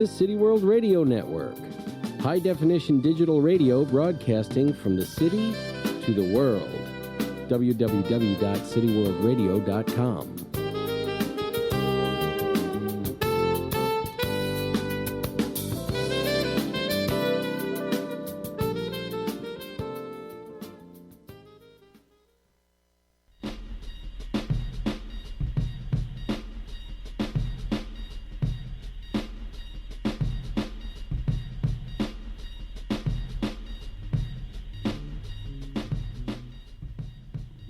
The City World Radio Network, high-definition digital radio broadcasting from the city to the world. www.cityworldradio.com.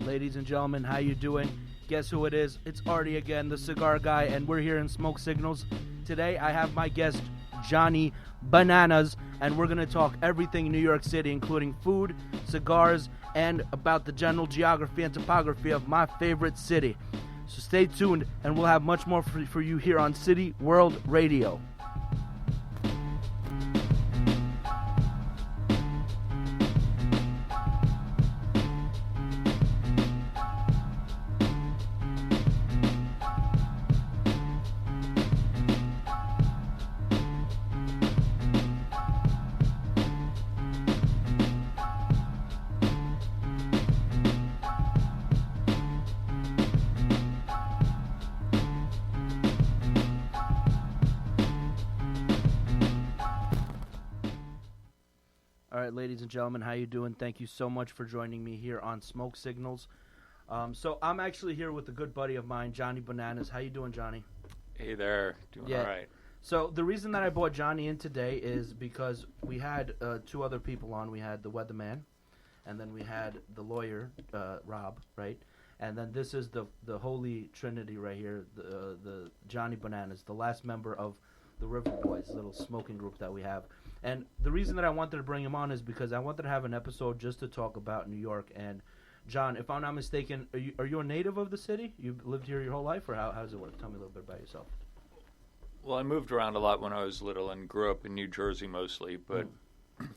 Ladies and gentlemen, how you doing? Guess who it is? It's Artie again, the cigar guy, and we're here in Smoke Signals. Today I have my guest, Johnny Bananas, and we're going to talk everything New York City, including food, cigars, and about the general geography and topography of my favorite city. So stay tuned, and we'll have much more for you here on City World Radio. All right, ladies and gentlemen, how you doing? Thank you so much for joining me here on Smoke Signals. So I'm actually here with a good buddy of mine, Johnny Bananas. How you doing, Johnny? Hey there, doing all right. So the reason that I brought Johnny in today is because we had two other people on. We had the weatherman, and then we had the lawyer, Rob, right? And then this is the holy trinity right here, the Johnny Bananas, the last member of the River Boys, little smoking group that we have. And the reason that I wanted to bring him on is because I wanted to have an episode just to talk about New York. And John, if I'm not mistaken, are you a native of the city? You've lived here your whole life, or how does it work? Tell me a little bit about yourself. Well, I moved around a lot when I was little and grew up in New Jersey mostly, but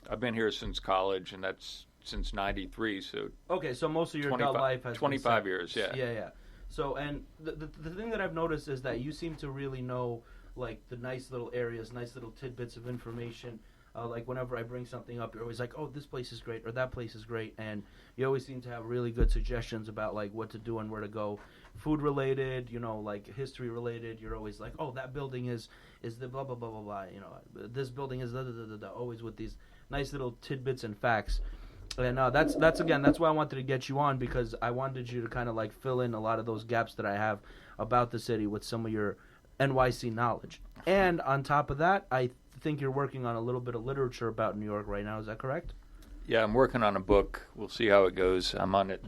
I've been here since college, and that's since '93. So okay, so most of your adult life has 25 years, yeah. Yeah. So, and the thing that I've noticed is that you seem to really know, like, the nice little areas, nice little tidbits of information. Like, whenever I bring something up, you're always like, oh, this place is great, or that place is great, and you always seem to have really good suggestions about, like, what to do and where to go. Food-related, like, history-related, you're always like, oh, that building is the blah, blah, blah, blah, blah, this building is da-da-da-da-da, always with these nice little tidbits and facts. And that's why I wanted to get you on, because I wanted you to kind of, like, fill in a lot of those gaps that I have about the city with some of your NYC knowledge. And on top of that, I think you're working on a little bit of literature about New York right now. Is that correct? Yeah, I'm working on a book. We'll see how it goes. I'm on it,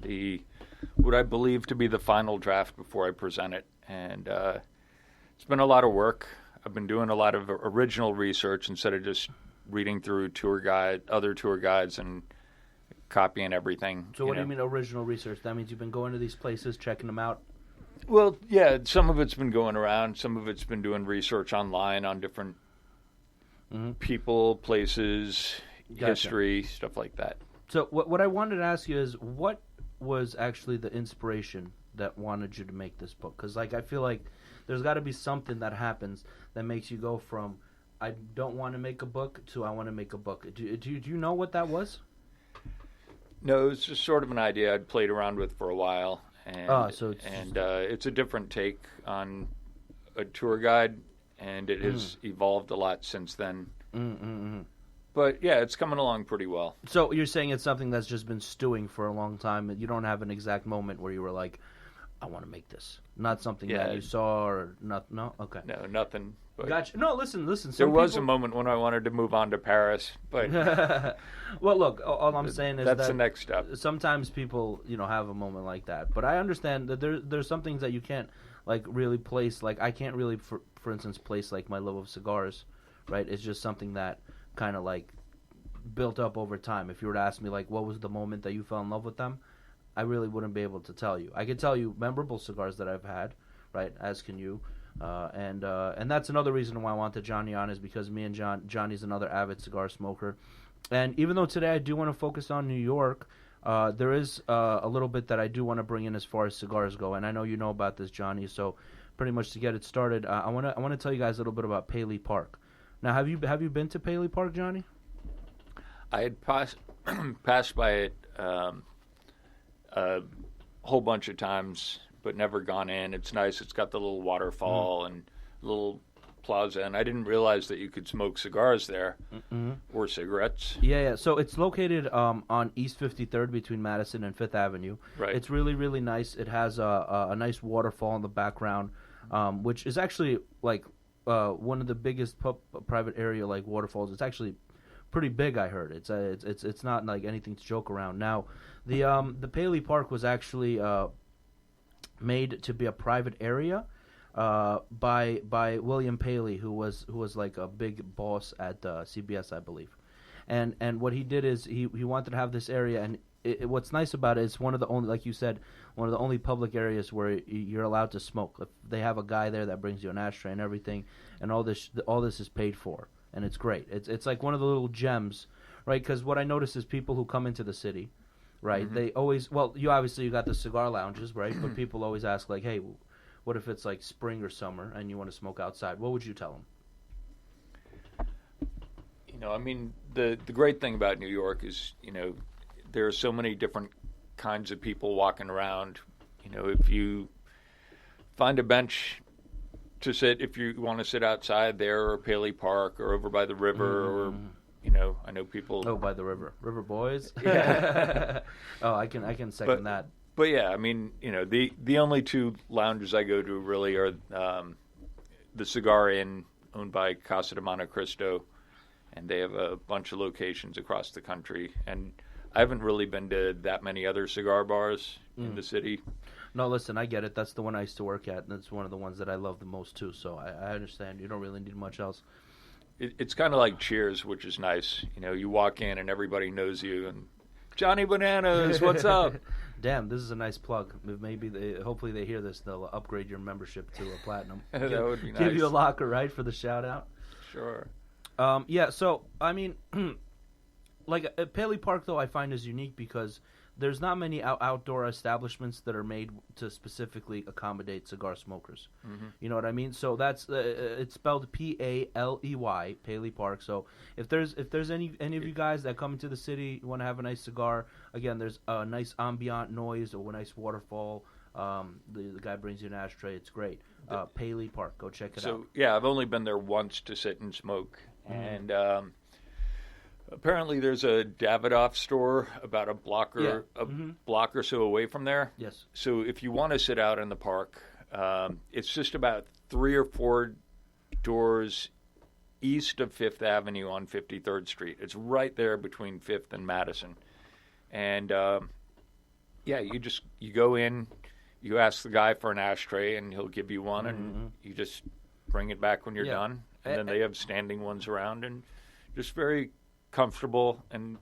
what I believe to be the final draft before I present it. And it's been a lot of work. I've been doing a lot of original research instead of just reading through other tour guides and copying everything. So what do you mean original research? That means you've been going to these places, checking them out? Well, yeah, some of it's been going around. Some of it's been doing research online on different people, places, history, stuff like that. So what I wanted to ask you is, what was actually the inspiration that wanted you to make this book? Because, like, I feel like there's got to be something that happens that makes you go from, I don't want to make a book, to I want to make a book. Do you know what that was? No, it was just sort of an idea I'd played around with for a while. And it's a different take on a tour guide, and it has evolved a lot since then. But yeah, it's coming along pretty well. So you're saying it's something that's just been stewing for a long time, and you don't have an exact moment where you were like, I want to make this. Not something that you saw or not. No, okay. No, nothing. But gotcha. No, listen. There was a moment when I wanted to move on to Paris, but well, look. All I'm saying is that's the next step. Sometimes people, have a moment like that. But I understand that there's some things that you can't, like, really place. Like, I can't really, for instance, place, like, my love of cigars. Right? It's just something that kind of, like, built up over time. If you were to ask me, like, what was the moment that you fell in love with them, I really wouldn't be able to tell you. I could tell you memorable cigars that I've had, right? As can you. And that's another reason why I wanted Johnny on, is because me and Johnny's another avid cigar smoker. And even though today I do want to focus on New York, there is a little bit that I do want to bring in as far as cigars go. And I know you know about this, Johnny, so pretty much to get it started, I want to tell you guys a little bit about Paley Park. Now, have you been to Paley Park, Johnny? I had passed by it a whole bunch of times, but never gone in. It's nice. It's got the little waterfall and little plaza, and I didn't realize that you could smoke cigars there or cigarettes. Yeah. So it's located on East 53rd between Madison and Fifth Avenue. Right. It's really, really nice. It has a nice waterfall in the background, which is actually like one of the biggest private area like waterfalls. It's actually pretty big. I heard it's not like anything to joke around. Now, the Paley Park was actually made to be a private area by William Paley, who was like a big boss at CBS, I believe. And what he did is he wanted to have this area, and what's nice about it is one of the only, like you said, one of the only public areas where you're allowed to smoke. If they have a guy there that brings you an ashtray and everything, and all this is paid for, and it's great. It's like one of the little gems, right? Because what I notice is people who come into the city, right? They always, well, you got the cigar lounges, right? But people always ask like, hey, what if it's like spring or summer and you want to smoke outside? What would you tell them? I mean, the great thing about New York is, there are so many different kinds of people walking around. If you find a bench to sit, if you want to sit outside there, or Paley Park, or over by the river, or I know people. Oh, by the river boys. Yeah. Oh, I can second that. But yeah, I mean, the only two lounges I go to really are the Cigar Inn, owned by Casa de Monte Cristo, and they have a bunch of locations across the country. And I haven't really been to that many other cigar bars in the city. No, listen, I get it. That's the one I used to work at, and it's one of the ones that I love the most too. So I understand. You don't really need much else. It's kind of like Cheers, which is nice. You walk in and everybody knows you, and Johnny Bananas, what's up? Damn, this is a nice plug. Maybe hopefully they hear this. They'll upgrade your membership to a platinum. That would be nice. Give you a locker, right, for the shout out. Sure. Yeah. So I mean, like Paley Park, though, I find is unique because there's not many outdoor establishments that are made to specifically accommodate cigar smokers. You know what I mean? So that's it's spelled Paley, Paley Park. So if there's any of you guys that come into the city, you want to have a nice cigar, again, there's a nice ambient noise or a nice waterfall. The guy brings you an ashtray. It's great. Paley Park. Go check it out. So yeah, I've only been there once to sit and smoke, and apparently there's a Davidoff store about a block or so away from there. Yes. So if you want to sit out in the park, it's just about 3 or 4 doors east of Fifth Avenue on 53rd Street. It's right there between 5th and Madison. And yeah, you go in, you ask the guy for an ashtray, and he'll give you one, and you just bring it back when you're done. And then they have standing ones around, and just very comfortable, and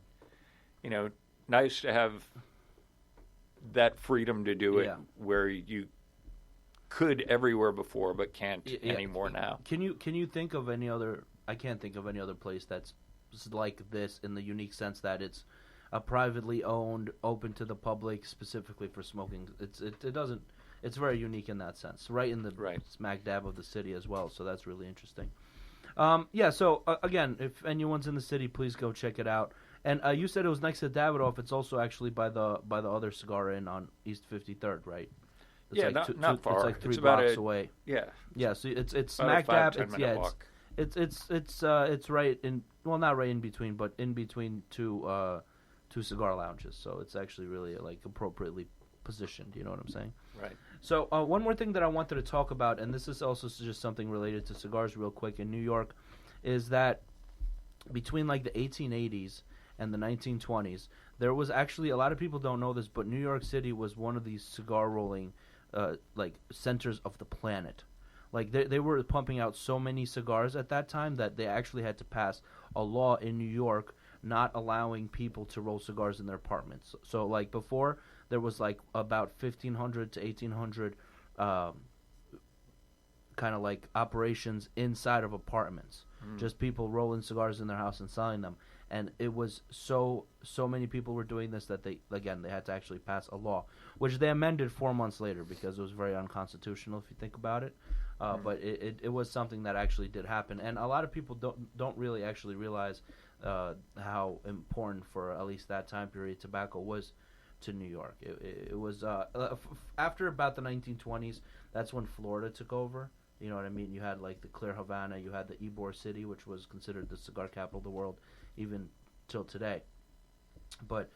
nice to have that freedom to do it where you could everywhere before but can't anymore now. Can you think of any other? I can't think of any other place that's like this in the unique sense that it's a privately owned, open to the public, specifically for smoking. It's very unique in that sense, right in the smack dab of the city as well. So that's really interesting. So again, if anyone's in the city, please go check it out. And you said it was next to Davidoff. It's also actually by the other Cigar Inn on East 53rd, right? It's not far. It's like 3 blocks away. Yeah. Yeah. So it's smack dab. It's right in, well, not right in between, but in between two cigar lounges. So it's actually really like appropriately positioned. You know what I'm saying? Right. So one more thing that I wanted to talk about, and this is also just something related to cigars real quick in New York, is that between like the 1880s and the 1920s, there was actually, a lot of people don't know this, but New York City was one of these cigar rolling like centers of the planet. Like they were pumping out so many cigars at that time that they actually had to pass a law in New York not allowing people to roll cigars in their apartments. So like before, there was like about 1,500 to 1,800 kind of like operations inside of apartments. Just people rolling cigars in their house and selling them. And it was so many people were doing this that they had to actually pass a law, which they amended 4 months later because it was very unconstitutional if you think about it. But it was something that actually did happen, and a lot of people don't really actually realize how important for at least that time period tobacco was to New York. It was after about the 1920s. That's when Florida took over. You know what I mean? You had like the Clear Havana, you had the Ybor City, which was considered the cigar capital of the world, even till today. But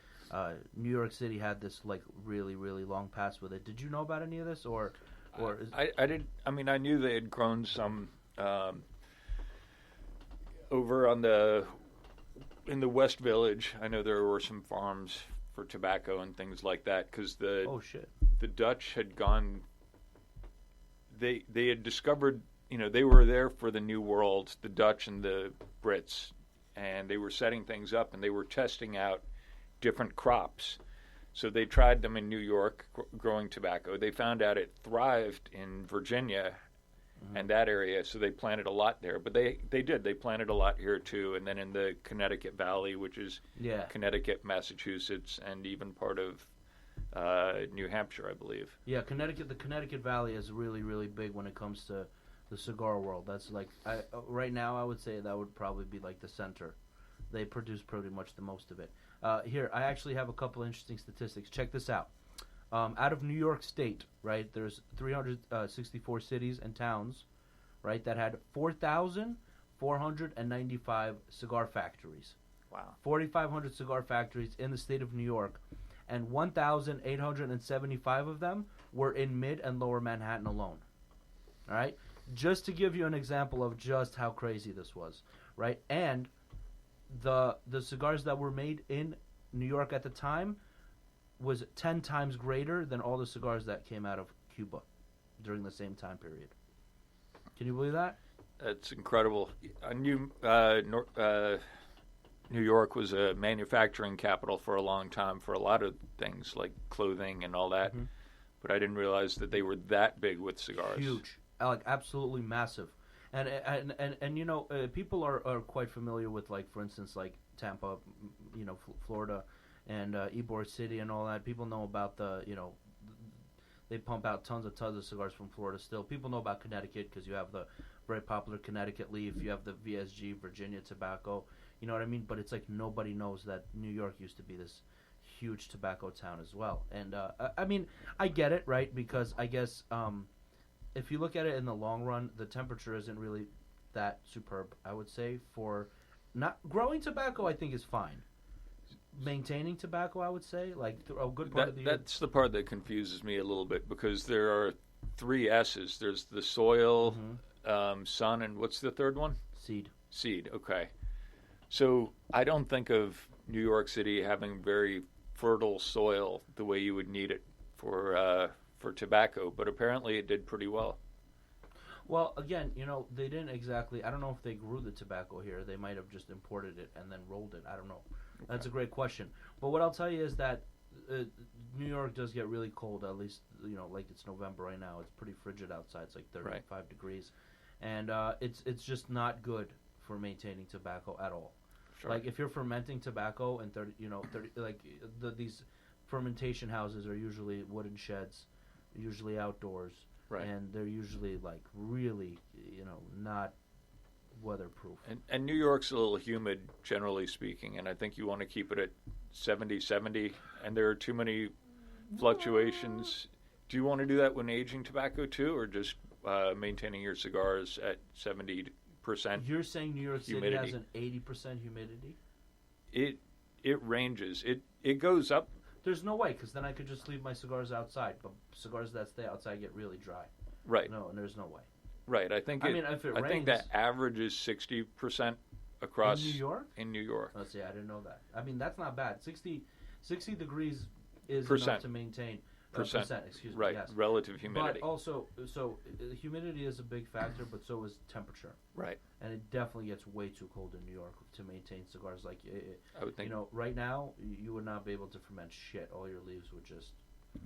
New York City had this like really, really long past with it. Did you know about any of this, or I did. I mean, I knew they had grown some over in the West Village. I know there were some farms for tobacco and things like that because the Dutch had gone. They had discovered, they were there for the New World, the Dutch and the Brits, and they were setting things up and they were testing out different crops. So they tried them in New York, growing tobacco. They found out it thrived in Virginia and that area, so they planted a lot there. But they did. They planted a lot here, too, and then in the Connecticut Valley, which is Connecticut, Massachusetts, and even part of New Hampshire, I believe. Yeah, Connecticut. The Connecticut Valley is really, really big when it comes to the cigar world. That's like right now, I would say that would probably be like the center. They produce pretty much the most of it. Here, I actually have a couple interesting statistics. Check this out. Out of New York State, right, there's 364 cities and towns, right, that had 4,495 cigar factories. Wow. 4,500 cigar factories in the state of New York, and 1,875 of them were in Mid and Lower Manhattan alone. All right? Just to give you an example of just how crazy this was, right? And the cigars that were made in New York at the time was 10 times greater than all the cigars that came out of Cuba during the same time period. Can you believe that? That's incredible. I knew New York was a manufacturing capital for a long time for a lot of things like clothing and all that, but I didn't realize that they were that big with cigars. Huge, like absolutely massive. And people are quite familiar with, like, for instance, like Tampa, Florida, and Ybor City and all that. People know about they pump out tons of cigars from Florida still. People know about Connecticut because you have the very popular Connecticut Leaf. You have the VSG, Virginia Tobacco. You know what I mean? But it's like nobody knows that New York used to be this huge tobacco town as well. And, I mean, I get it, right? Because I guess if you look at it in the long run, the temperature isn't really that superb, I would say. For not growing tobacco, I think is fine. Maintaining tobacco, I would say, like a good part of the year. That's the part that confuses me a little bit because there are 3 S's. There's the soil, sun, and what's the third one? Seed. Seed, okay. So I don't think of New York City having very fertile soil the way you would need it for tobacco, but apparently it did pretty well. Well, again, they didn't exactly. I don't know if they grew the tobacco here. They might have just imported it and then rolled it. I don't know. Okay. That's a great question. But what I'll tell you is that New York does get really cold. At least, like it's November right now. It's pretty frigid outside. It's like 35 degrees, and it's just not good for maintaining tobacco at all. Sure. Like if you're fermenting tobacco and 30, these fermentation houses are usually wooden sheds, usually outdoors. Right. And they're usually like really, not weatherproof. And New York's a little humid, generally speaking, and I think you want to keep it at 70, and there are too many fluctuations. Do you want to do that when aging tobacco too, or just maintaining your cigars at 70%? You're saying New York City has an 80% humidity? It ranges. It goes up. There's no way, because then I could just leave my cigars outside. But cigars that stay outside get really dry. Right. No, and there's no way. Right. I think if it rains, think that average is 60% across in New York. In New York. Let's see. I didn't know that. I mean, that's not bad. 60 degrees is enough to maintain. Percent, excuse me. Right. Yes. Relative humidity. But also, humidity is a big factor, but so is temperature. Right. And it definitely gets way too cold in New York to maintain cigars. Like, I would think. Right now, you would not be able to ferment shit. All your leaves would just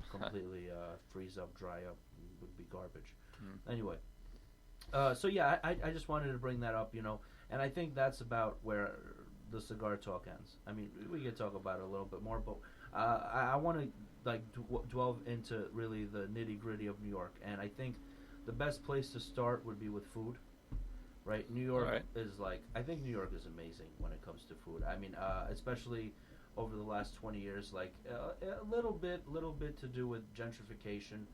completely freeze up, dry up. It would be garbage. Anyway. So yeah, I just wanted to bring that up, and I think that's about where the cigar talk ends. I mean, we could talk about it a little bit more, but I want to dwell into really the nitty gritty of New York, and I think the best place to start would be with food, right? New York Right. is like, I think New York is amazing when it comes to food. I mean, especially over the last 20 years, like a little bit to do with gentrification.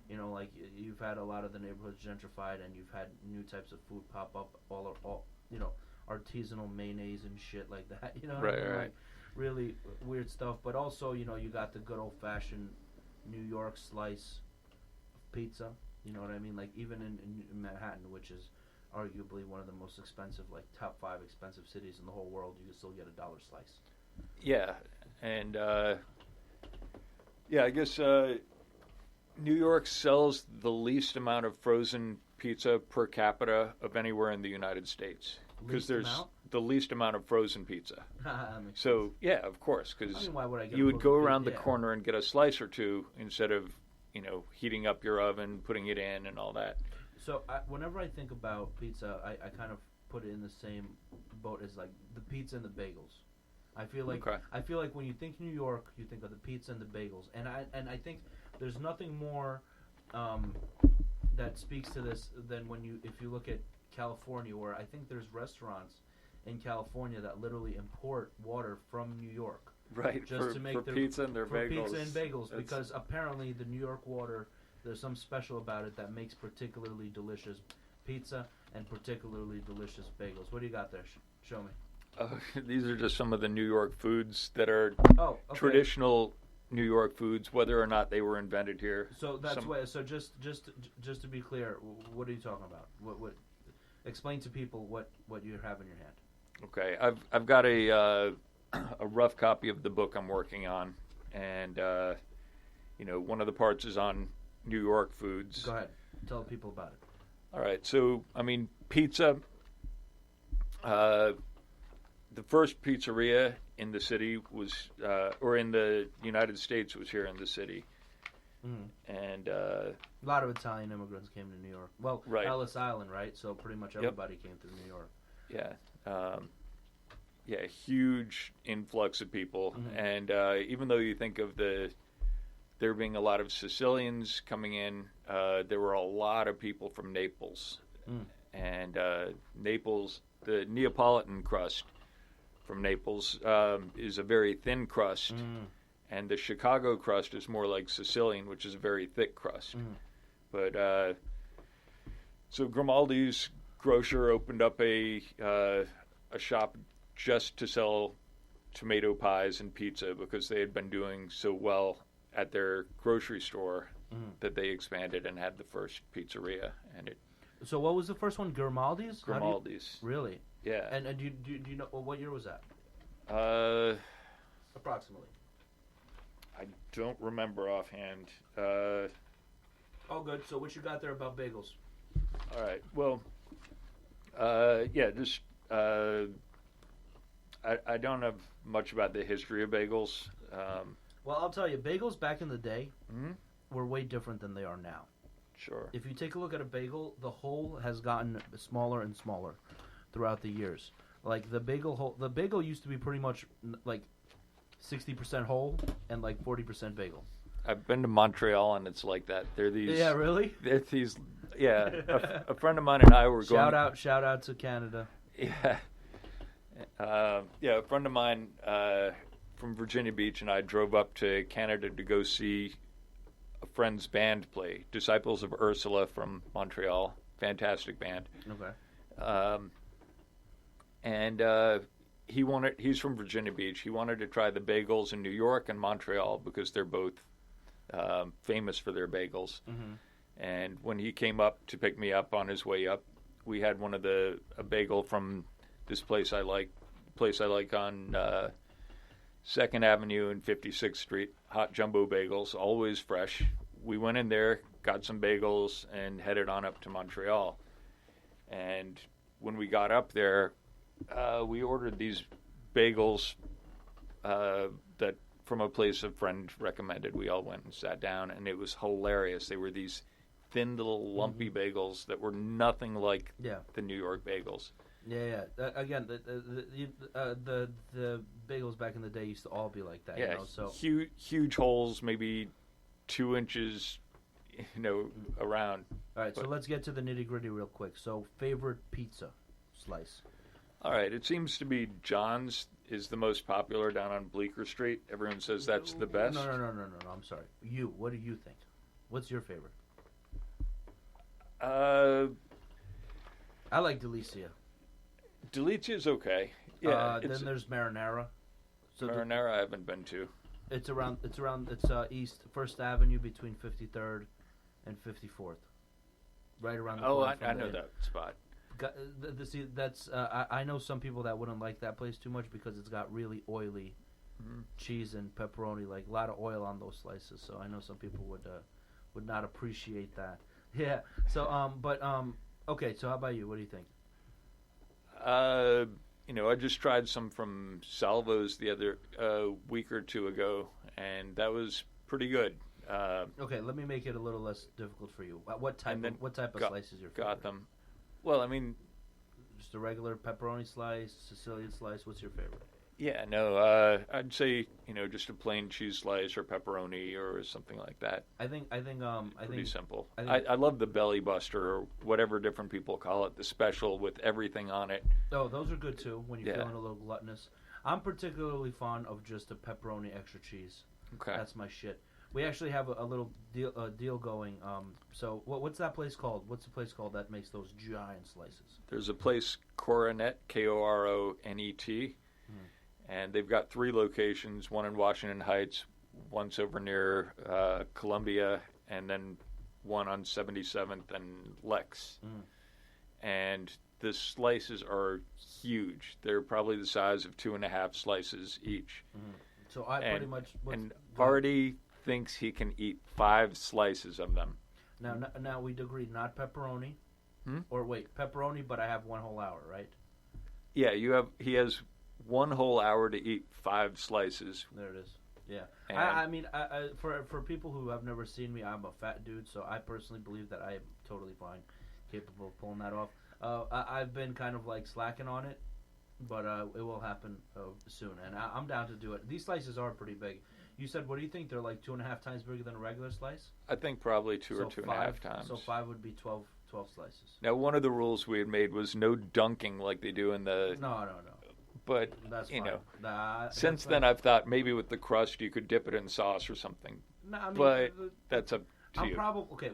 You know, like you've had a lot of the neighborhoods gentrified, and you've had new types of food pop up, all you know, artisanal mayonnaise and shit like that. You know, what I mean? Right. Like, really weird stuff. But also, you know, you got the good old fashioned New York slice of pizza. You know what I mean? Like even in Manhattan, which is arguably one of the most expensive, like top 5 expensive cities in the whole world, you can still get a $1 slice. Yeah, and I guess New York sells the least amount of frozen pizza per capita of anywhere in the United States because there's the least amount of frozen pizza. So yeah, of course, because you would go around the corner and get a slice or two instead of, you know, heating up your oven, putting it in, and all that. So whenever I think about pizza, I kind of put it in the same boat as like the pizza and the bagels. I feel like when you think New York, you think of the pizza and the bagels, and I think there's nothing more that speaks to this than if you look at California, where I think there's restaurants in California that literally import water from New York, right? Just to make for pizza and their bagels. Pizza and bagels, because apparently the New York water, there's some special about it that makes particularly delicious pizza and particularly delicious bagels. What do you got there? Show me. These are just some of the New York foods that are traditional New York foods, whether or not they were invented here. So that's why. So just to be clear, what are you talking about? What? Explain to people what you have in your hand. Okay, I've got a rough copy of the book I'm working on, and you know, one of the parts is on New York foods. Go ahead, tell people about it. All right, so I mean, pizza. The first pizzeria in the city was, or in the United States, was here in the city. And a lot of Italian immigrants came to New York. Well, right. Ellis Island, right? So pretty much everybody came through New York. Yeah, huge influx of people. And even though you think of there being a lot of Sicilians coming in, there were a lot of people from Naples. And Naples, the Neapolitan crust from Naples is a very thin crust, and the Chicago crust is more like Sicilian, which is a very thick crust. But so Grimaldi's grocer opened up a shop just to sell tomato pies and pizza because they had been doing so well at their grocery store that they expanded and had the first pizzeria. So what was the first one? Grimaldi's? Grimaldi's. Really? Yeah. And do you know what year was that? Approximately. I don't remember offhand. Oh, good. So what you got there about bagels? All right. Well, just I don't have much about the history of bagels. Well, I'll tell you, bagels back in the day were way different than they are now. Sure. If you take a look at a bagel, the hole has gotten smaller and smaller throughout the years. Like the bagel used to be pretty much like 60% whole and like 40% bagel. I've been to Montreal and it's like that. They're these. Yeah, really? They're these. Yeah, a friend of mine and I were going. Shout out to Canada. Yeah. A friend of mine from Virginia Beach and I drove up to Canada to go see a friend's band play, Disciples of Ursula from Montreal. Fantastic band. Okay. And he's from Virginia Beach. He wanted to try the bagels in New York and Montreal because they're both famous for their bagels. And when he came up to pick me up on his way up, we had a bagel from this place I like on 2nd Avenue and 56th Street, Hot Jumbo Bagels, always fresh. We went in there, got some bagels, and headed on up to Montreal. And when we got up there, we ordered these bagels that from a place a friend recommended. We all went and sat down, and it was hilarious. They were these thin little lumpy bagels that were nothing like the New York bagels. Yeah. Again, the bagels back in the day used to all be like that. Yeah, you know, so huge holes, maybe 2 inches around. All right, so let's get to the nitty gritty real quick. So, favorite pizza slice? All right, it seems to be John's is the most popular down on Bleecker Street. Everyone says that's the best. No. I'm sorry. What do you think? What's your favorite? I like Delicia. Delicia's okay. Yeah. Then there's Marinara. So Marinara I haven't been to. It's east First Avenue between 53rd and 54th. Right around the corner. I know that spot. I know some people that wouldn't like that place too much because it's got really oily cheese and pepperoni, like a lot of oil on those slices. So I know some people would not appreciate that. Yeah. So okay. So how about you? What do you think? I just tried some from Salvo's the other week or two ago, and that was pretty good. Okay, let me make it a little less difficult for you. What type of slice is your favorite? Got them. Well, I mean, just a regular pepperoni slice, Sicilian slice. What's your favorite? Yeah, no, I'd say just a plain cheese slice or pepperoni or something like that. I think pretty simple. I love the belly buster or whatever different people call it, the special with everything on it. Oh, those are good too when you're feeling a little gluttonous. I'm particularly fond of just a pepperoni extra cheese. Okay, that's my shit. We actually have a little deal going. So what's that place called? What's the place called that makes those giant slices? There's a place, Coronet, Koronet, and they've got 3 locations, one in Washington Heights, one's over near Columbia, and then one on 77th and Lex. And the slices are huge. They're probably the size of 2.5 slices each. So pretty much... And Artie thinks he can eat 5 slices of them. Now we'd agree, not pepperoni. Or wait, pepperoni, but I have 1 whole hour, right? Yeah, he has 1 whole hour to eat 5 slices. There it is. Yeah. I mean, for people who have never seen me, I'm a fat dude, so I personally believe that I am totally fine, capable of pulling that off. I've been kind of like slacking on it, but it will happen soon, and I'm down to do it. These slices are pretty big. You said, what do you think? They're like 2.5 times bigger than a regular slice? I think probably 2 or 2.5 times. So 5 would be 12 slices. Now, one of the rules we had made was no dunking like they do in the... No. But, that's fine. Since then I've thought maybe with the crust you could dip it in sauce or something. No, I mean, but that's up to you. Okay,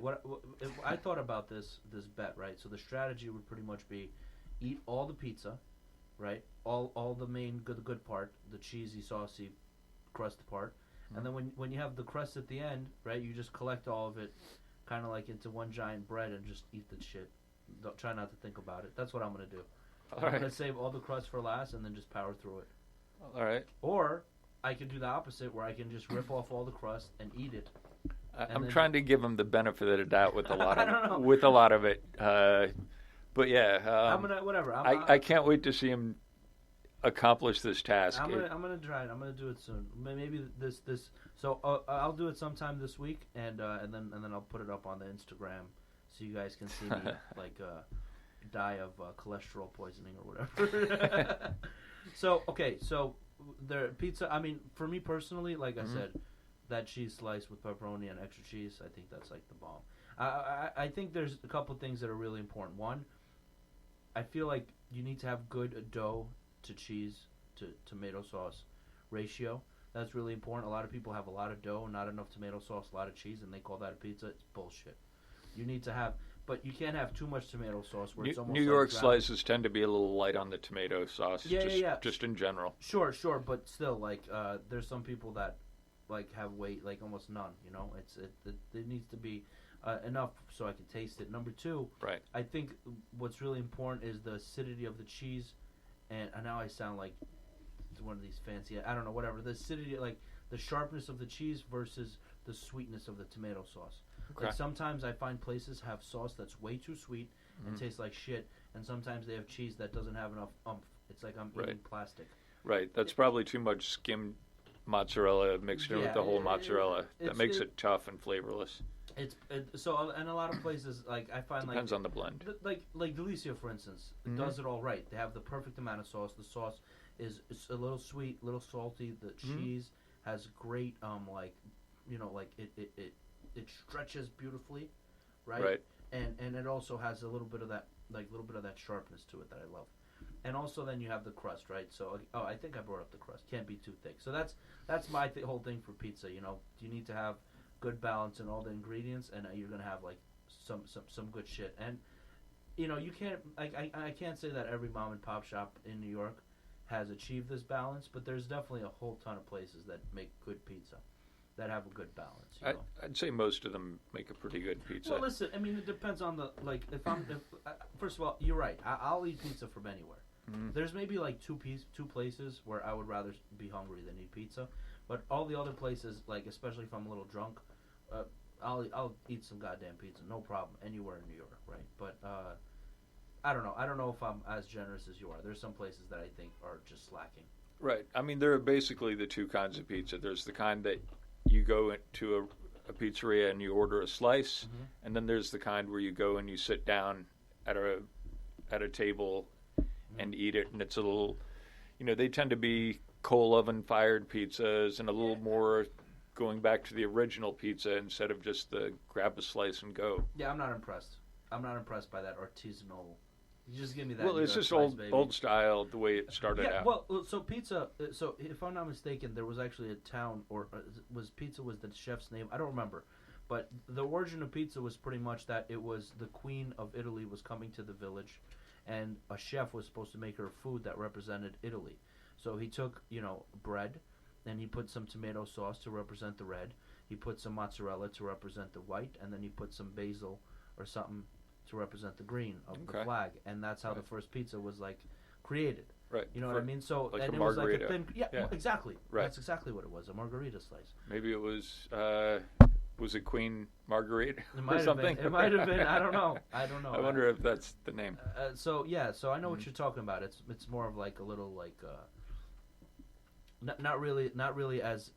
I thought about this bet, right? So the strategy would pretty much be eat all the pizza, right? All the main good part, the cheesy, saucy crust part. And then when you have the crust at the end, right, you just collect all of it kind of like into one giant bread and just eat the shit. Try not to think about it. That's what I'm going to do. I'm going to save all the crust for last and then just power through it. All right. Or I could do the opposite where I can just rip off all the crust and eat it. I'm trying to give him the benefit of the doubt with a lot of with a lot of it. But yeah, I'm gonna whatever. I can't wait to see him accomplish this task. I'm gonna try it. I'm gonna do it soon. Maybe this. So I'll do it sometime this week, and then I'll put it up on the Instagram so you guys can see me die of cholesterol poisoning or whatever. So the pizza. I mean, for me personally, like I said, that cheese slice with pepperoni and extra cheese, I think that's like the bomb. I think there's a couple things that are really important. One, I feel like you need to have good dough to cheese to tomato sauce ratio. That's really important. A lot of people have a lot of dough, not enough tomato sauce, a lot of cheese, and they call that a pizza. It's bullshit. You need to have, but you can't have too much tomato sauce where it's almost New York slices tend to be a little light on the tomato sauce. Just in general. Sure, but still, like, there's some people that like have like almost none. You know, it needs to be enough so I can taste it. Number 2, right? I think what's really important is the acidity of the cheese. And now I sound like one of these fancy, I don't know, whatever. The acidity, like the sharpness of the cheese versus the sweetness of the tomato sauce. Okay. Like sometimes I find places have sauce that's way too sweet and tastes like shit, and sometimes they have cheese that doesn't have enough oomph. It's like I'm eating plastic. Right. That's probably too much skim mozzarella mixed in with the whole mozzarella. That makes it tough and flavorless. So in a lot of places, like I find depends on the blend. Like Delicia, for instance, does it all right. They have the perfect amount of sauce. The sauce is a little sweet, a little salty. The cheese has great, it stretches beautifully, right? Right. And it also has a little bit of that sharpness to it that I love. And also then you have the crust, right? So I think I brought up the crust. Can't be too thick. So that's my whole thing for pizza. You need to have good balance in all the ingredients, and you're gonna have like some good shit. And you can't I can't say that every mom and pop shop in New York has achieved this balance, but there's definitely a whole ton of places that make good pizza, that have a good balance. I'd say most of them make a pretty good pizza. Well, listen, I mean, it depends on the first of all, you're right. I'll eat pizza from anywhere. Mm. There's maybe like two places where I would rather be hungry than eat pizza, but all the other places, like especially if I'm a little drunk, I'll eat some goddamn pizza, no problem, anywhere in New York, right? But I don't know. I don't know if I'm as generous as you are. There's some places that I think are just slacking. Right. I mean, there are basically the two kinds of pizza. There's the kind that you go to a pizzeria and you order a slice, Mm-hmm. and then there's the kind where you go and you sit down at a table and eat it, and it's a little, they tend to be coal oven fired pizzas and a little more going back to the original pizza instead of just the grab a slice and go. Yeah, I'm not impressed. I'm not impressed by that artisanal. You just give me that. Well, it's just old style, the way it started out. Well, so pizza. So if I'm not mistaken, there was actually a town, or was the chef's name? I don't remember. But the origin of pizza was pretty much that it was the Queen of Italy was coming to the village, and a chef was supposed to make her food that represented Italy. So he took, bread, and he put some tomato sauce to represent the red. He put some mozzarella to represent the white, and then he put some basil or something to represent the green of the flag. And that's how the first pizza was created. Right. You know what I mean? So like and a it was margarita. like a thin. Yeah. Exactly. Right. That's exactly what it was. A margarita slice. Maybe it was it Queen Marguerite It might or have something? been. It might have been. I don't know. I wonder if that's the name. So I know what you're talking about. It's more of like a little not really as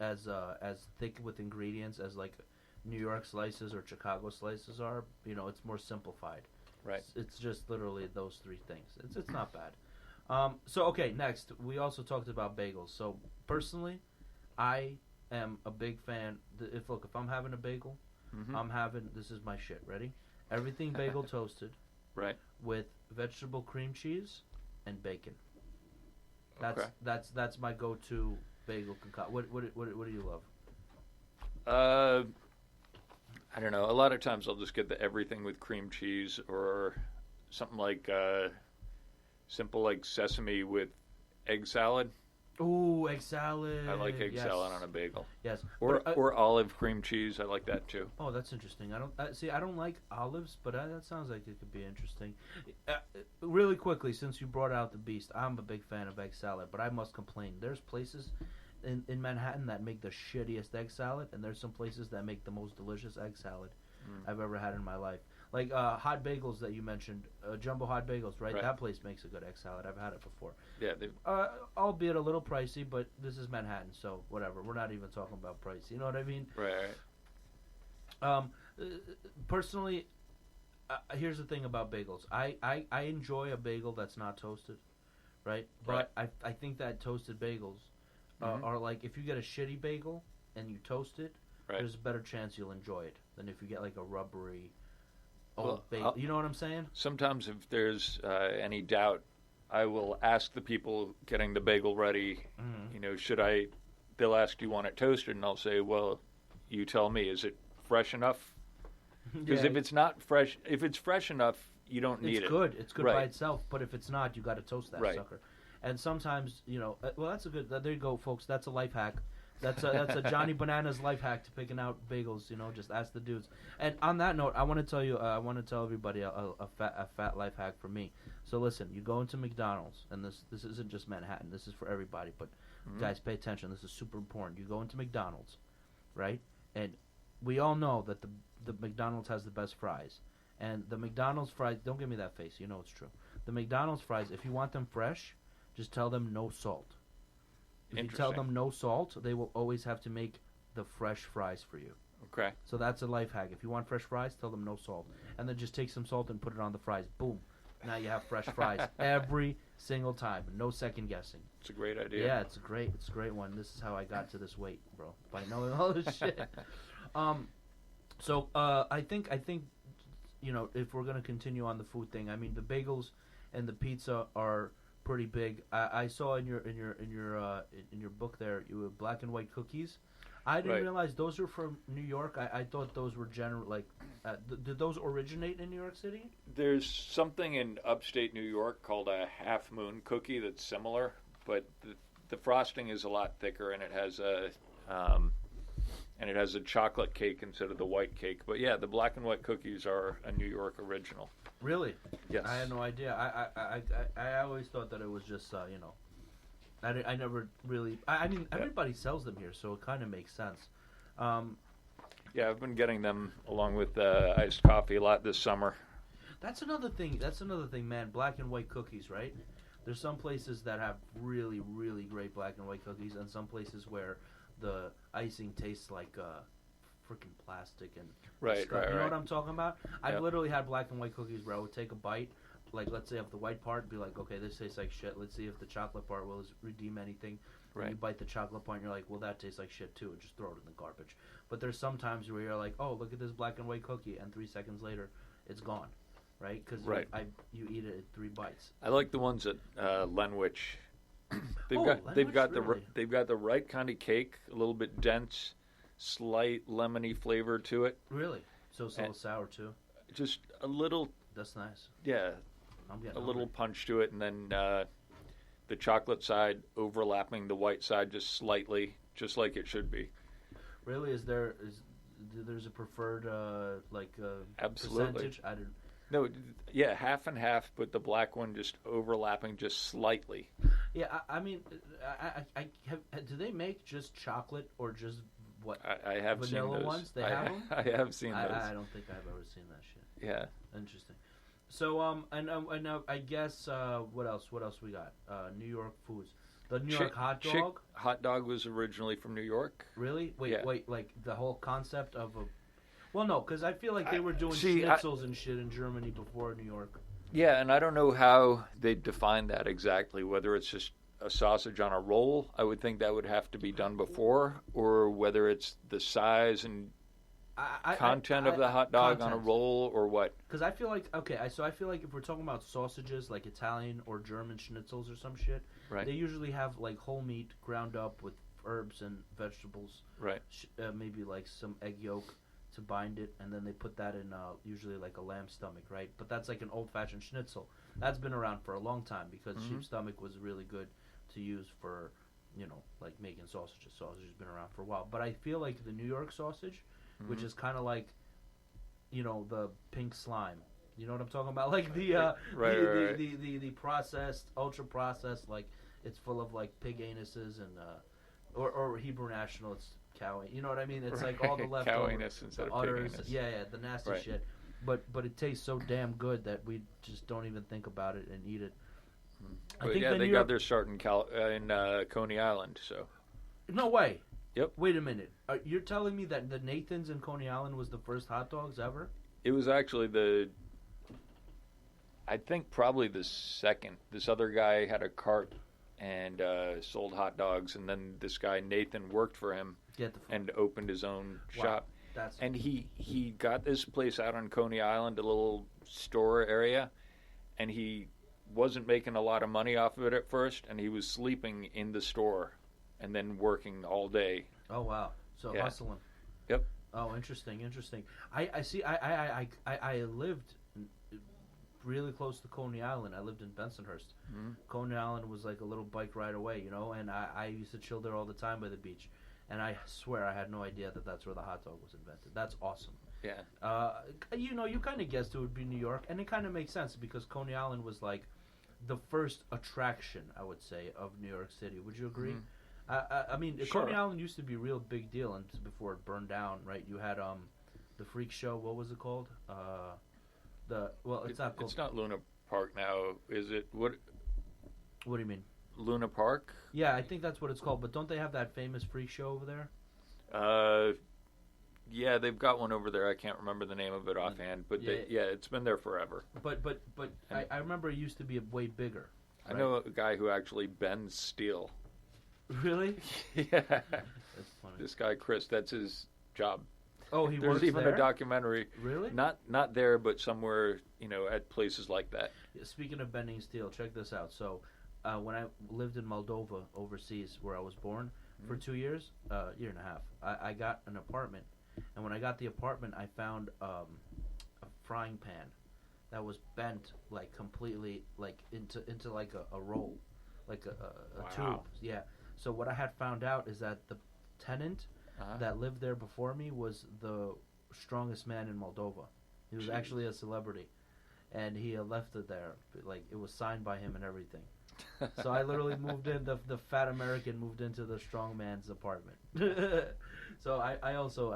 thick with ingredients as like New York slices or Chicago slices are. It's more simplified. Right. It's just literally those three things. It's not bad. So okay, next we also talked about bagels. So personally, I am a big fan. If I'm having a bagel, this is my shit. Ready? Everything bagel toasted. Right. With vegetable cream cheese and bacon. Okay. That's my go-to bagel concoction. What do you love? I don't know. A lot of times I'll just get the everything with cream cheese or something like simple like sesame with egg salad. Ooh, egg salad. I like egg salad on a bagel. Yes. Or olive cream cheese. I like that too. Oh, that's interesting. I don't like olives, but that sounds like it could be interesting. Really quickly, since you brought out the beast, I'm a big fan of egg salad, but I must complain. There's places in Manhattan that make the shittiest egg salad, and there's some places that make the most delicious egg salad I've ever had in my life. Like hot bagels that you mentioned, Jumbo Hot Bagels, right? That place makes a good egg salad. I've had it before. Yeah, albeit a little pricey, but this is Manhattan, so whatever. We're not even talking about price. You know what I mean? Right. Personally, here's the thing about bagels. I enjoy a bagel that's not toasted, right? But I think that toasted bagels are like, if you get a shitty bagel and you toast it, there's a better chance you'll enjoy it than if you get like a rubbery old bagel. You know what I'm saying? Sometimes if there's any doubt, I will ask the people getting the bagel ready, they'll ask, do you want it toasted? And I'll say, well, you tell me, is it fresh enough? Because if it's not fresh, if it's fresh enough, you don't need it. It's good. It's good by itself. But if it's not, you got to toast that sucker. And sometimes, that's a good. There you go, folks. That's a life hack. That's a Johnny Bananas life hack to picking out bagels. Just ask the dudes. And on that note, I want to tell you. I want to tell everybody a fat life hack for me. So listen, you go into McDonald's, and this isn't just Manhattan. This is for everybody. But guys, pay attention. This is super important. You go into McDonald's, right? And we all know that the McDonald's has the best fries. And the McDonald's fries, don't give me that face. You know it's true. The McDonald's fries, if you want them fresh, just tell them no salt. If you tell them no salt, they will always have to make the fresh fries for you. Okay. So that's a life hack. If you want fresh fries, tell them no salt. And then just take some salt and put it on the fries. Boom. Now you have fresh fries every single time. No second guessing. It's a great idea. Yeah, it's a great one. This is how I got to this weight, bro. By knowing all this shit. So I think if we're gonna continue on the food thing, I mean the bagels and the pizza are pretty big. I saw in your book there you have black and white cookies. I didn't realize those were from New York. I thought those were did those originate in New York City? There's something in upstate New York called a half moon cookie that's similar, but the frosting is a lot thicker, and it has a chocolate cake instead of the white cake. But yeah, the black and white cookies are a New York original. Really? Yes. I had no idea. I always thought that it was just I never really. I mean, everybody sells them here, so it kind of makes sense. Yeah, I've been getting them along with iced coffee a lot this summer. That's another thing, man. Black and white cookies, right? There's some places that have really, really great black and white cookies, and some places where the icing tastes like freaking plastic and stuff. You know what I'm talking about? I've literally had black and white cookies where I would take a bite. Like, let's say if the white part, be like, okay, this tastes like shit. Let's see if the chocolate part will redeem anything. Right. And you bite the chocolate part, and you're like, well, that tastes like shit, too, and just throw it in the garbage. But there's some times where you're like, oh, look at this black and white cookie, and 3 seconds later, it's gone, right? Because you eat it in 3 bites. I like the ones at Lenwich. They've got the right kind of cake, a little bit dense, slight lemony flavor to it. Really? So it's a little sour, too? Just a little. That's nice. Yeah. A little punch to it, and then the chocolate side overlapping the white side just slightly, just like it should be. Really? There's a preferred Absolutely. Percentage? I didn't. No, yeah, half and half, but the black one just overlapping just slightly. Yeah, I mean, do they make just chocolate or just what? I have seen those. Vanilla ones? They have them? I have seen those. I don't think I've ever seen that shit. Yeah. Interesting. So I guess what else we got? New York foods. The New York hot dog. Hot dog was originally from New York. Really? Wait, like the whole concept of a. Well, no, because I feel like they were doing schnitzels and shit in Germany before New York. Yeah, and I don't know how they define that exactly. Whether it's just a sausage on a roll, I would think that would have to be done before, or whether it's the size and content of the hot dog on a roll, or what? Because I feel like I feel like if we're talking about sausages like Italian or German schnitzels or some shit, they usually have like whole meat ground up with herbs and vegetables, right? Maybe like some egg yolk to bind it, and then they put that in usually like a lamb stomach, right? But that's like an old-fashioned schnitzel. That's been around for a long time because sheep stomach was really good to use for, like making sausages. Sausage has been around for a while. But I feel like the New York sausage, which is kind of like, the pink slime. You know what I'm talking about? Like the the processed, ultra processed, like it's full of like pig anuses and or Hebrew National, it's cow. You know what I mean? It's like all the leftover cow anus instead of udders. pig anus. Yeah, the nasty shit. But it tastes so damn good that we just don't even think about it and eat it. But they got their start in Coney Island. So no way. Yep. Wait a minute. You're telling me that the Nathan's in Coney Island was the first hot dogs ever? It was actually I think probably the second. This other guy had a cart and sold hot dogs, and then this guy Nathan worked for him and opened his own shop. And he got this place out on Coney Island, a little store area, and he wasn't making a lot of money off of it at first, and he was sleeping in the store and then working all day. Oh wow! So hustling. Yep. Oh, interesting. I see. I lived really close to Coney Island. I lived in Bensonhurst. Mm-hmm. Coney Island was like a little bike ride away, and I used to chill there all the time by the beach. And I swear I had no idea that that's where the hot dog was invented. That's awesome. Yeah. You kind of guessed it would be New York, and it kind of makes sense because Coney Island was like the first attraction, I would say, of New York City. Would you agree? Mm-hmm. I mean, sure. Coney Island used to be a real big deal, and before it burned down, right? You had the freak show. What was it called? It's not called. It's not Luna Park now, is it? What do you mean? Luna Park? Yeah, I think that's what it's called. But don't they have that famous freak show over there? Yeah, they've got one over there. I can't remember the name of it offhand, but it's been there forever. But I remember it used to be way bigger. Right? I know a guy who actually bends steel. Really? Yeah. That's funny. This guy Chris, that's his job. Oh, he There's works even there? a documentary. Really? Not there, but somewhere, at places like that. Yeah, speaking of bending steel, check this out. So, when I lived in Moldova overseas, where I was born, for 2 years, year and a half, I got an apartment. And when I got the apartment, I found a frying pan that was bent like completely like into like a roll, like a tube. Yeah. So what I had found out is that the tenant that lived there before me was the strongest man in Moldova. He was actually a celebrity, and he had left it there. Like it was signed by him and everything. So I literally moved in. The fat American moved into the strong man's apartment. So I also.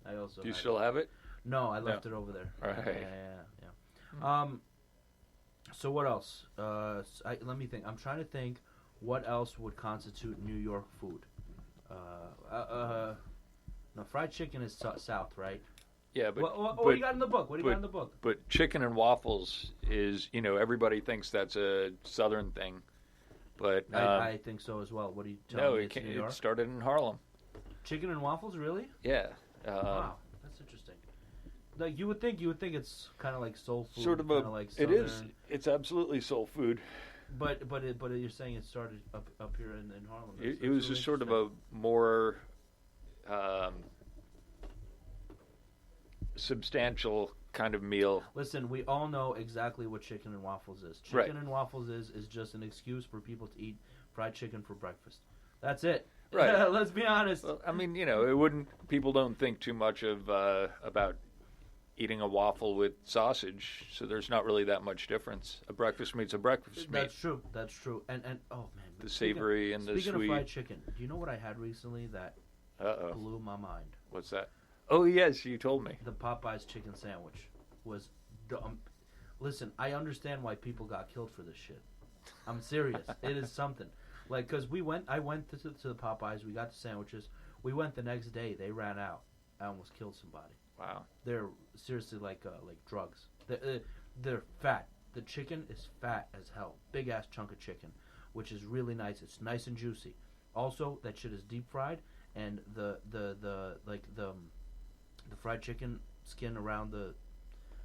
Do you still have it? No, I left it over there. All right. Yeah. So what else? Let me think. I'm trying to think. What else would constitute New York food? No, fried chicken is south, right? Yeah, but What do you got in the book? What do you got in the book? But chicken and waffles is, everybody thinks that's a southern thing, but I think so as well. What do you tell no, me? It's New York? it started in Harlem. Chicken and waffles, really? Yeah. Wow, that's interesting. Like you would think it's kind of like soul food, Sort of like it is. Southern. It's absolutely soul food. But you're saying it started up here in Harlem. It was just sort of a more substantial kind of meal. Listen, we all know exactly what chicken and waffles is. Chicken Right. and waffles is just an excuse for people to eat fried chicken for breakfast. That's it. Right. Let's be honest. Well, I mean, it wouldn't. People don't think too much of about eating a waffle with sausage, so there's not really that much difference. A breakfast meat's a breakfast meat. That's true. And oh man, The savory and the speaking sweet. of fried chicken, do you know what I had recently that blew my mind? What's that? Oh yes, you told me. The Popeyes chicken sandwich was dumb. Listen, I understand why people got killed for this shit. I'm serious. It is something. Like, because I went to the Popeyes, we got the sandwiches. We went the next day, they ran out. I almost killed somebody. Wow. They're seriously like drugs. They're fat. The chicken is fat as hell. Big ass chunk of chicken, which is really nice. It's nice and juicy. Also, that shit is deep fried, and the fried chicken skin around the,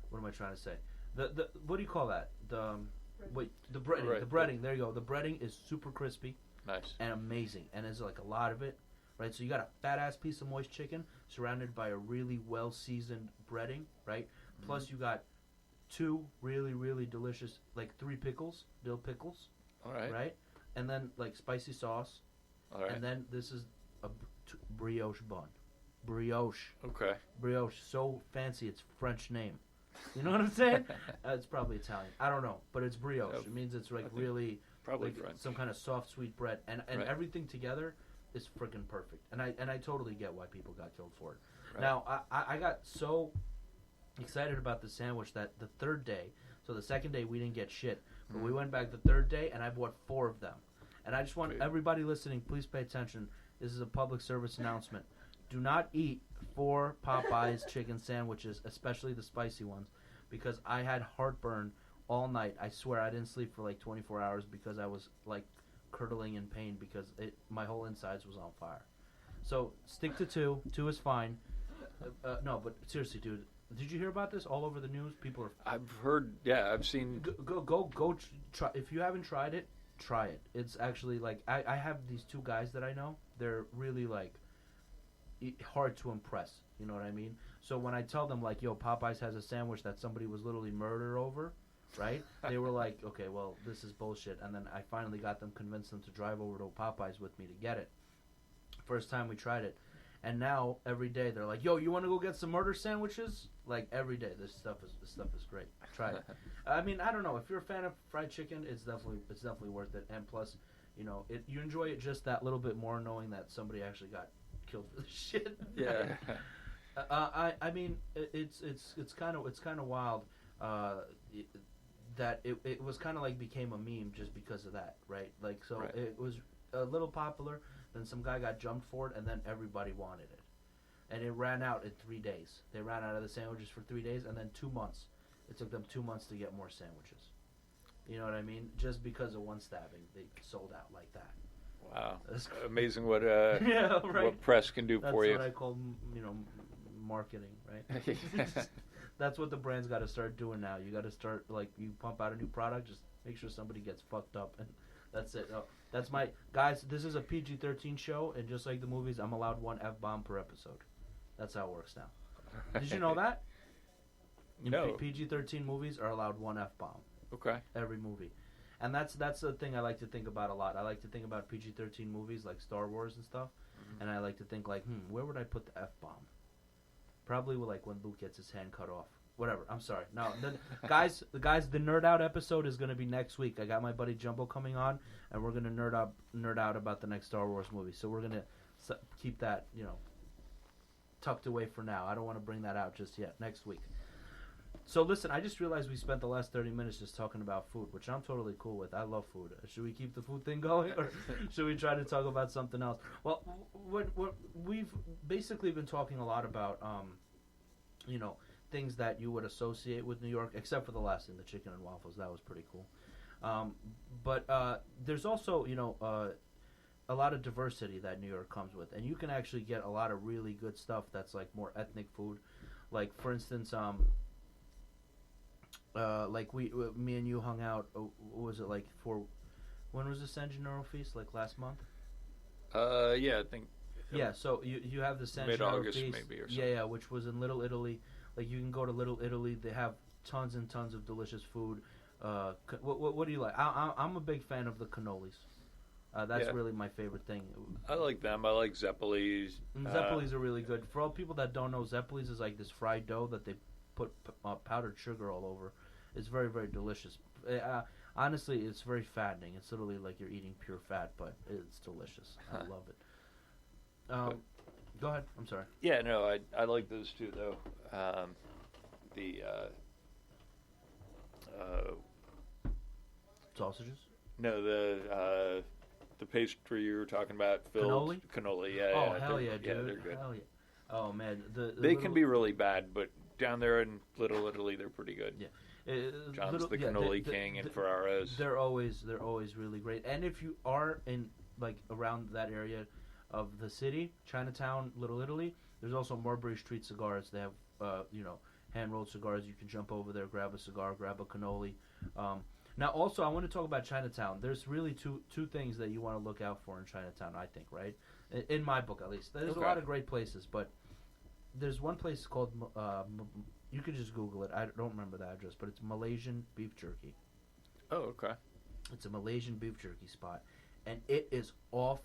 what am I trying to say? The what do you call that? The breading. Right. The breading. There you go. The breading is super crispy. Nice. And amazing. And there's like a lot of it, right? So you got a fat ass piece of moist chicken surrounded by a really well seasoned breading, right? Mm-hmm. Plus you got 2 really really delicious, like 3 pickles, dill pickles. All right. Right? And then like spicy sauce. All right. And then this is a brioche bun. Brioche. Okay. Brioche, so fancy, it's French name. You know what I'm saying? It's probably Italian. I don't know, but it's brioche. It means it's like really probably like French. some kind of soft, sweet bread, and Right. everything together is freaking perfect. And I totally get why people got killed for it. Right. Now I got so excited about the sandwich that the third day, so the second day we didn't get shit, but we went back the third day and I bought 4 of them. And I just want everybody listening, please pay attention. This is a public service announcement. Do not eat 4 Popeyes chicken sandwiches, especially the spicy ones, because I had heartburn all night. I swear I didn't sleep for like 24 hours because I was like curdling in pain because my whole insides was on fire. So stick to 2. 2 is fine. No, but seriously, dude, did you hear about this all over the news? People are. I've heard. Yeah, I've seen. Go try. If you haven't tried it, try it. It's actually like I have these 2 guys that I know. They're really like hard to impress. You know what I mean? So when I tell them like, yo, Popeyes has a sandwich that somebody was literally murdered over, right? They were like, okay, well, this is bullshit. And then I finally got them, convinced them to drive over to Popeyes with me to get it. First time we tried it. And now every day they're like, yo, you want to go get some murder sandwiches? Like every day, this stuff is great. Try it. I mean, I don't know, if you're a fan of fried chicken, it's definitely worth it. And plus, you enjoy it just that little bit more, knowing that somebody actually got killed for this shit. Yeah. I mean, it's kind of wild that it was kind of like became a meme just because of that, right? Like, so Right. It was a little popular, then some guy got jumped for it, and then everybody wanted it, and it ran out in 3 days. They ran out of the sandwiches for 3 days, and then 2 months. It took them 2 months to get more sandwiches. You know what I mean? Just because of one stabbing, they sold out like that. Wow. That's Amazing what yeah, right. what press can do That's for you. what I call, marketing, right? That's what the brand's got to start doing now. You got to start, like, you pump out a new product, just make sure somebody gets fucked up, and that's it. No, that's my guys. This is a PG-13 show, and just like the movies, I'm allowed one F-bomb per episode. That's how it works now. Did you know that? No. PG-13 movies are allowed one F-bomb. Okay. Every movie. And that's the thing I like to think about a lot. I like to think about PG-13 movies like Star Wars and stuff, and I like to think like, where would I put the F-bomb? Probably like when Luke gets his hand cut off. Whatever. I'm sorry. No, the Nerd Out episode is going to be next week. I got my buddy Jumbo coming on, and we're going to nerd out about the next Star Wars movie. So we're going to keep that, tucked away for now. I don't want to bring that out just yet. Next week. So listen, I just realized we spent the last 30 minutes just talking about food, which I'm totally cool with. I love food. Should we keep the food thing going, or should we try to talk about something else? Well, what we've basically been talking a lot about, things that you would associate with New York, except for the last thing, the chicken and waffles. That was pretty cool. But there's also, a lot of diversity that New York comes with, and you can actually get a lot of really good stuff that's like more ethnic food. Like, for instance, like me and you hung out. What was it like when was the San Gennaro feast? Like last month? Yeah, I think. Yeah, so you have the San Gennaro feast, maybe, or something. Yeah, which was in Little Italy. Like, you can go to Little Italy. They have tons and tons of delicious food. What do you like? I'm a big fan of the cannolis. That's really my favorite thing. I like them. I like Zeppelis. Zeppelis are really good. For all people that don't know, Zeppelis is like this fried dough that they put powdered sugar all over. It's very, very delicious. Honestly, it's very fattening. It's literally like you're eating pure fat, but it's delicious. I love it. Go ahead. I'm sorry. Yeah, no, I like those too, though. Sausages? No, the pastry you were talking about, filled cannoli. Yeah. Oh, hell yeah, dude. Yeah, they're good. Hell yeah. Oh man, they can be really bad, but down there in Little Italy, they're pretty good. Yeah. John's the cannoli king and Ferraro's. They're always really great. And if you are in like around that area of the city, Chinatown, Little Italy, there's also Marbury Street Cigars. They have hand rolled cigars. You can jump over there, grab a cigar, grab a cannoli. Now, also, I want to talk about Chinatown. There's really two things that you want to look out for in Chinatown, I think, right? In my book, at least. There's a lot of great places, but there's one place called, you could just Google it. I don't remember the address, but it's Malaysian Beef Jerky. Oh, okay. It's a Malaysian beef jerky spot, and it is off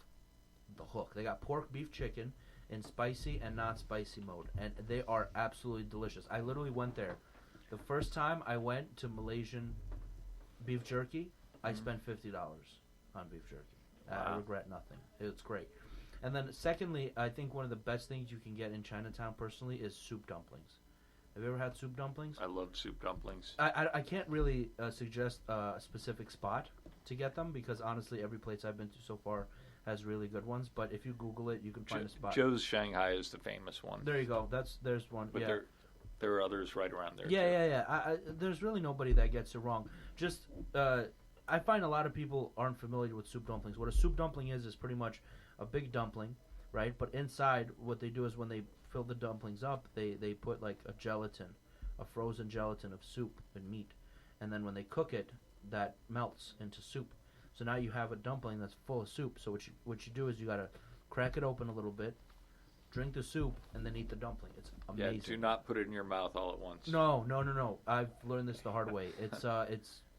the hook. They got pork, beef, chicken in spicy and non-spicy mode, and they are absolutely delicious. I literally went there. The first time I went to Malaysian beef jerky, I spent $50 on beef jerky. Wow. I regret nothing. It's great. And then secondly, I think one of the best things you can get in Chinatown personally is soup dumplings. Have you ever had soup dumplings? I love soup dumplings. I can't really suggest a specific spot to get them because honestly every place I've been to so far has really good ones. But if you Google it, you can find a spot. Joe's Shanghai is the famous one. There you go. There's one. But yeah. there are others right around there. Yeah. There's really nobody that gets it wrong. Just I find a lot of people aren't familiar with soup dumplings. What a soup dumpling is pretty much a big dumpling, right? But inside, what they do is when they fill the dumplings up, they put like a frozen gelatin of soup and meat, and then when they cook it, that melts into soup. So now you have a dumpling that's full of soup. So what you do is you gotta crack it open a little bit, drink the soup, and then eat the dumpling. It's amazing. Yeah, do not put it in your mouth all at once. No. I've learned this the hard way. It's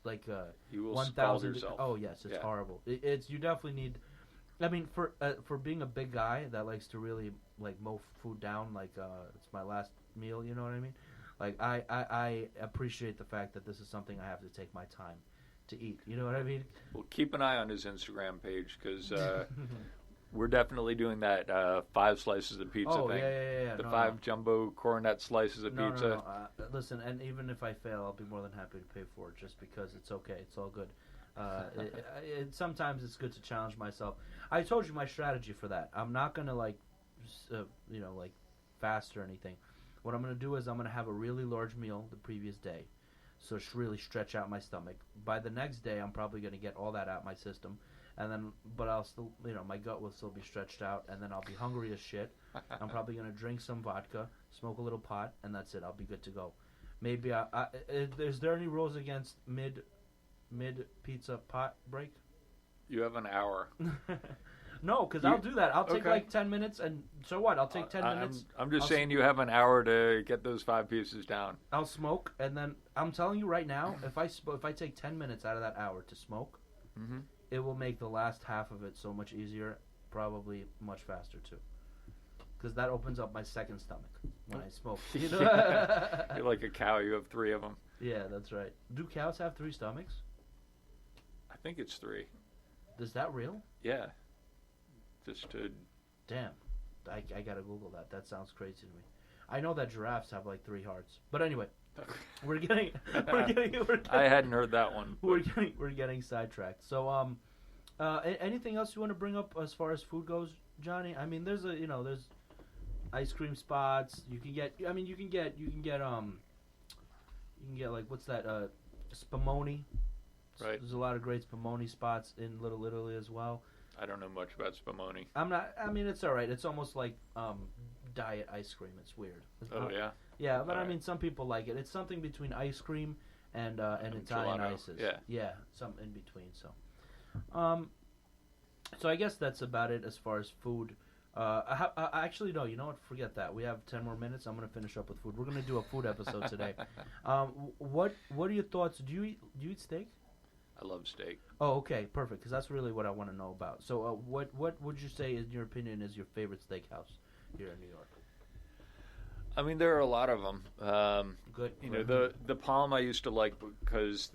like you will 1,000. scald yourself. Oh yes, it's horrible. It's you definitely need. I mean, for being a big guy that likes to really like mow food down, like it's my last meal. You know what I mean? Like I appreciate the fact that this is something I have to take my time to eat. You know what I mean? Well, keep an eye on his Instagram page because we're definitely doing that 5 slices of pizza thing. Yeah. The 5 jumbo coronet slices of pizza. No. Listen, and even if I fail, I'll be more than happy to pay for it just because it's okay. It's all good. Sometimes it's good to challenge myself. I told you my strategy for that. I'm not gonna like fast or anything. What I'm gonna do is I'm gonna have a really large meal the previous day, so really stretch out my stomach. By the next day, I'm probably gonna get all that out my system, and then but I'll still my gut will still be stretched out, and then I'll be hungry as shit. I'm probably gonna drink some vodka, smoke a little pot, and that's it. I'll be good to go. Maybe is there any rules against mid pizza pot break? You have an hour. No, because I'll do that. I'll take Okay. like 10 minutes, and so what? I'll take 10 minutes. I'm just I'll saying you have an hour to get those 5 pieces down. I'll smoke, and then I'm telling you right now, if I take 10 minutes out of that hour to smoke, Mm-hmm. it will make the last half of it so much easier, probably much faster too. Because that opens up my second stomach when I smoke. You know? You're like a cow. You have 3 of them. Yeah, that's right. Do cows have 3 stomachs? I think it's 3. Is that real? Yeah. Just to. Damn. I gotta Google that. That sounds crazy to me. I know that giraffes have like 3 hearts. But anyway, we're getting I hadn't heard that one. we're getting sidetracked. So anything else you want to bring up as far as food goes, Johnny? I mean, there's ice cream spots. You can get like what's that spumoni. Right. There's a lot of great spumoni spots in Little Italy as well. I don't know much about spumoni. I mean, it's all right. It's almost like diet ice cream. It's weird. Oh yeah. Yeah, but All I mean, right. some people like it. It's something between ice cream and Italian gelato. ices. Yeah. Something in between. So I guess that's about it as far as food. I actually no. You know what? Forget that. We have 10 more minutes. I'm gonna finish up with food. We're gonna do a food episode today. What are your thoughts? Do you eat steak? I love steak. Oh, okay, perfect. Because that's really what I want to know about. So, what would you say, in your opinion, is your favorite steakhouse here in New York? I mean, there are a lot of them. Good. You know, the Palm I used to like because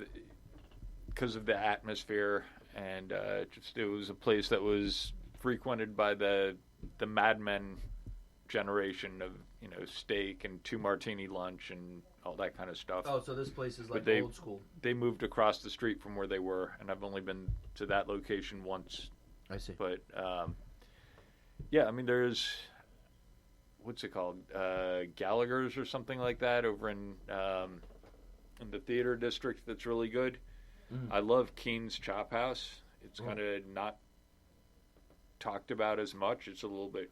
of the atmosphere, and just it was a place that was frequented by the Mad Men generation of steak and 2 martini lunch and all that kind of stuff. Oh, so this place is like But old school. They moved across the street from where they were, and I've only been to that location once. I see. But yeah, I mean, there's what's it called, Gallagher's or something like that over in the theater district. That's really good. Mm. I love Keen's Chop House. It's kind of not talked about as much. It's a little bit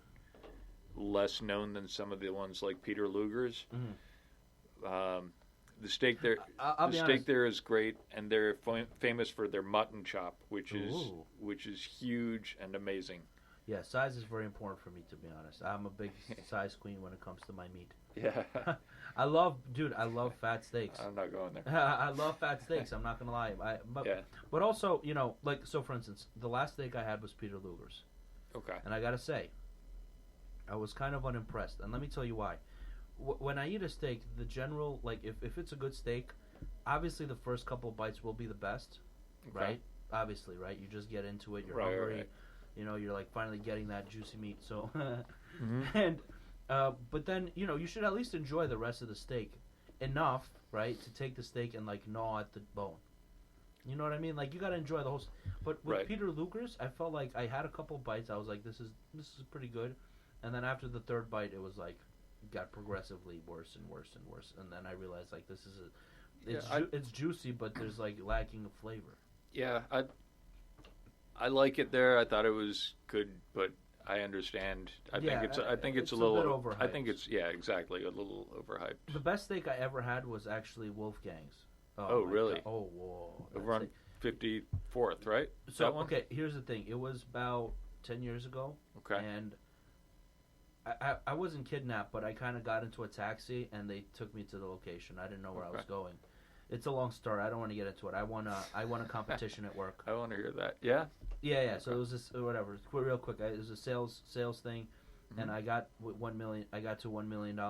less known than some of the ones like Peter Luger's. Mm. The steak there, there is great, and they're famous for their mutton chop, which is huge and amazing. Yeah, size is very important for me, to be honest. I'm a big size queen when it comes to my meat. Yeah. I love fat steaks. I'm not going there. I love fat steaks. I'm not gonna lie. But also, like, so for instance, the last steak I had was Peter Luger's. Okay. And I gotta say, I was kind of unimpressed, and let me tell you why. When I eat a steak, the general, like, if it's a good steak, obviously the first couple bites will be the best, right? Obviously, right? You just get into it, you're hungry, right. You're like finally getting that juicy meat. So, Mm-hmm. and but then you should at least enjoy the rest of the steak enough, right, to take the steak and like gnaw at the bone. You know what I mean? Like, you gotta enjoy the whole. But with Right. Peter Luger's, I felt like I had a couple bites. I was like, this is pretty good, and then after the third bite, it was like got progressively worse and worse and worse, and then I realized like this is it's juicy, but there's like lacking of flavor. Yeah, I like it there. I thought it was good, but I understand. I think it's a little bit overhyped. I think it's exactly, a little overhyped. The best steak I ever had was actually Wolfgang's. Oh, my really? God. Oh, whoa. Over on 54th, right? So That one? okay, here's the thing. It was about 10 years ago. Okay. And I wasn't kidnapped, but I kind of got into a taxi and they took me to the location. I didn't know where I was going. It's a long story. I don't want to get into it. I won a competition at work. I want to hear that. Yeah. Yeah. So it was this whatever. Real quick. It was a sales thing, and I got $1 million. I got to $1 million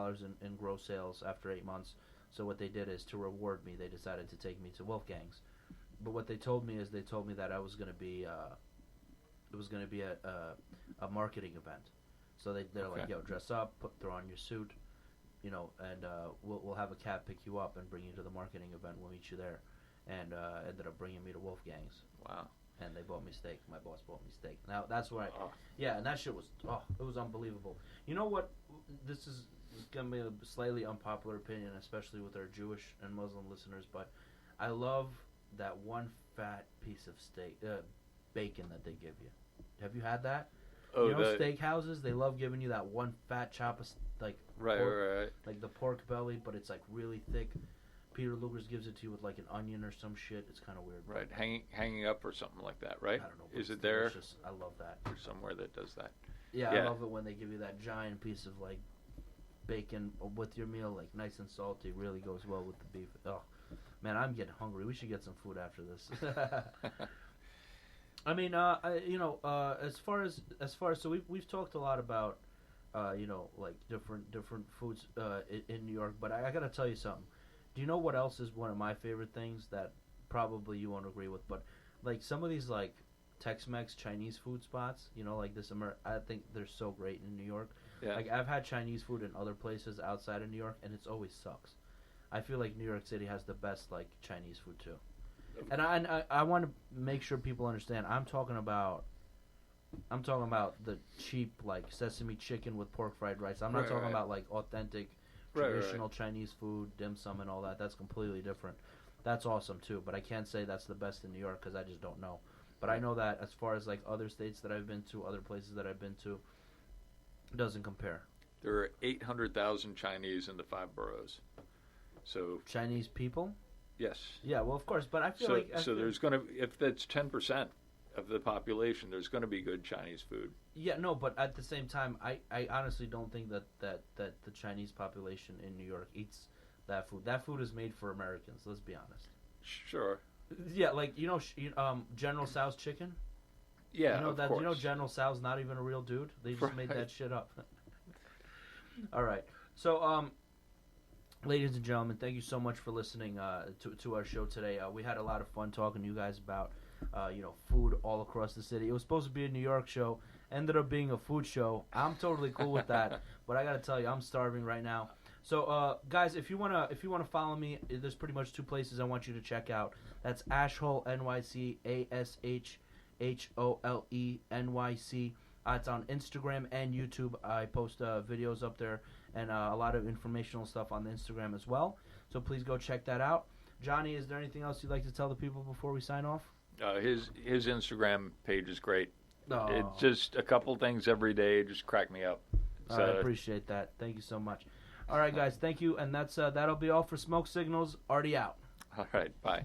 in gross sales after 8 months. So what they did is, to reward me, they decided to take me to Wolfgang's. But what they told me is that I was going to be it was going to be a marketing event. So they're like, yo, dress up, throw on your suit, and we'll have a cab pick you up and bring you to the marketing event. We'll meet you there. And ended up bringing me to Wolfgang's. Wow. And they bought me steak. My boss bought me steak. Now that's why, and that shit was, it was unbelievable. You know what? This is gonna be a slightly unpopular opinion, especially with our Jewish and Muslim listeners, but I love that one fat piece of steak, bacon that they give you. Have you had that? Oh, you know, steakhouses, they love giving you that one fat chop of pork, right. like the pork belly, but it's like really thick. Peter Luger's gives it to you with like an onion or some shit. It's kind of weird. Right, hanging up or something like that, right? I don't know. Is it there? Delicious. I love that. There's somewhere that does that. Yeah, I love it when they give you that giant piece of like bacon with your meal, like nice and salty. Really goes well with the beef. Oh, man, I'm getting hungry. We should get some food after this. I mean, as far as so we've talked a lot about, like different foods in New York. But I gotta tell you something. Do you know what else is one of my favorite things that probably you won't agree with? But like some of these like Tex-Mex Chinese food spots, like this, I think they're so great in New York. Yeah. Like I've had Chinese food in other places outside of New York, and it's always sucks. I feel like New York City has the best like Chinese food too. And I want to make sure people understand. I'm talking about the cheap like sesame chicken with pork fried rice. I'm not talking about like authentic traditional Chinese food, dim sum, and all that. That's completely different. That's awesome too. But I can't say that's the best in New York because I just don't know. But I know that as far as like other states that I've been to, other places that I've been to, it doesn't compare. There are 800,000 Chinese in the 5 boroughs. So Chinese people? Yes. Yeah, well, of course, but I feel there's going to, if that's 10% of the population, there's going to be good Chinese food. Yeah, no, but at the same time, I honestly don't think that the Chinese population in New York eats that food. That food is made for Americans, let's be honest. Sure. Yeah, like, General Tso's chicken? Yeah, of course. General Tso's not even a real dude? They just made that shit up. All right. So, ladies and gentlemen, thank you so much for listening to our show today. We had a lot of fun talking to you guys about, food all across the city. It was supposed to be a New York show. Ended up being a food show. I'm totally cool with that. But I got to tell you, I'm starving right now. So, guys, if you wanna follow me, there's pretty much 2 places I want you to check out. That's Ashhole NYC, ASHHOLE NYC. It's on Instagram and YouTube. I post videos up there and a lot of informational stuff on the Instagram as well. So please go check that out. Johnny, is there anything else you'd like to tell the people before we sign off? His Instagram page is great. Oh. It's just a couple things every day just crack me up. I appreciate that. Thank you so much. All right, guys, thank you. And that'll be all for Smoke Signals. Artie out. All right, bye.